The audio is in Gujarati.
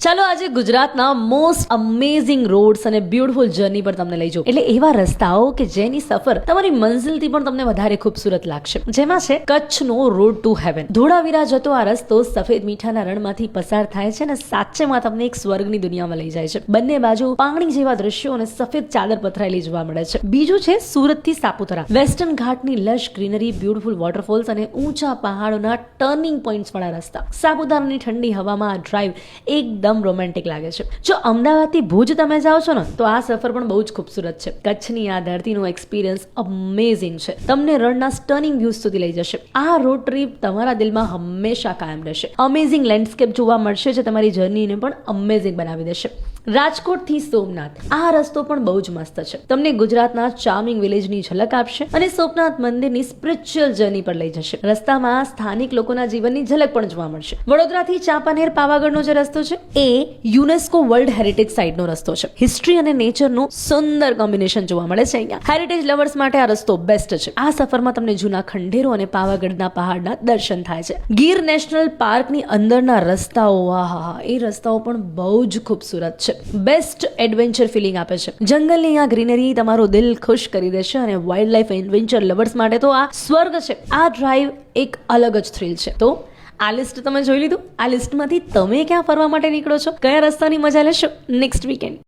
ચાલો આજે ગુજરાતના મોસ્ટ અમેઝિંગ રોડ્સ અને બ્યુટીફુલ જર્ની પર તમને લઈ જાઉં, એટલે એવા રસ્તાઓ કે જેની સફર તમારી મંઝિલથી પણ તમને વધારે ખૂબસૂરત લાગશે. જેમાં છે કચ્છનો રોડ ટુ હેવન. ધોળાવીરા જતો આ રસ્તો સફેદ મીઠાના રણમાંથી પસાર થાય છે અને સાચેમાં તમને એક સ્વર્ગની દુનિયામાં લઈ જાય છે. બંને બાજુ પાણી જેવા દ્રશ્યો અને સફેદ ચાદર પથરાયેલી જોવા મળે છે. બીજું છે સુરત થી સાપુતારા. વેસ્ટર્ન ઘાટની લશ ગ્રીનરી, બ્યુટીફુલ વોટરફોલ્સ અને ઊંચા પહાડોના ટર્નિંગ પોઈન્ટ્સ વાળા રસ્તા. સાપુતારાની ઠંડી હવામાં આ ડ્રાઈવ એકદમ રોમેન્ટિક લાગે છે. જો અમદાવાદથી ભુજ તમે જાઓ છો ને તો આ સફર પણ બહુ જ ખૂબસૂરત છે. કચ્છની આ ધરતીનો એક્સપિરિયન્સ અમેઝિંગ છે. તમને રણના સ્ટર્નિંગ વ્યૂઝ સુધી લઈ જશે. આ રોડ ટ્રીપ તમારા દિલમાં હંમેશા કાયમ રહેશે. અમેઝિંગ લેન્ડસ્કેપ જોવા મળશે જે તમારી જર્નીને પણ અમેઝિંગ બનાવી દેશે. રાજકોટથી સોમનાથ. આ રસ્તો પણ બહુ જ મસ્ત છે. તમને ગુજરાતના ચાર્મિંગ વિલેજની ઝલક આપશે અને સોમનાથ મંદિરની સ્પિરિચ્યુઅલ જર્ની પર લઈ જશે. રસ્તામાં સ્થાનિક લોકોના જીવનની ઝલક પણ જોવા મળશે. વડોદરાથી ચાંપાનેર પાવાગઢનો જે રસ્તો છે એ યુનેસ્કો વર્લ્ડ હેરિટેજ સાઇટનો રસ્તો છે. હિસ્ટ્રી અને નેચરનું સુંદર કોમ્બિનેશન જોવા મળે છે અહીંયા. હેરિટેજ લવર્સ માટે આ રસ્તો બેસ્ટ છે. આ સફરમાં તમને જૂના ખંડેરો અને પાવાગઢના પહાડના દર્શન થાય છે. ગીર નેશનલ પાર્કની અંદરના રસ્તાઓ, આહા, એ રસ્તાઓ પણ બહુ જ ખૂબસૂરત છે. બેસ્ટ એડવેન્ચર ફિલિંગ આપે છે. જંગલની આ ગ્રીનરી તમારું દિલ ખુશ કરી દેશે અને વાઇલ્ડ લાઈફ એડવેન્ચર લવર્સ માટે તો આ સ્વર્ગ છે. આ ડ્રાઈવ એક અલગ જ થ્રિલ છે. તો આ લિસ્ટ તમે જોઈ લીધું. આ લિસ્ટમાંથી તમે ક્યાં ફરવા માટે નીકળો છો, કયા રસ્તાની મજા લેશો નેક્સ્ટ વીકેન્ડ?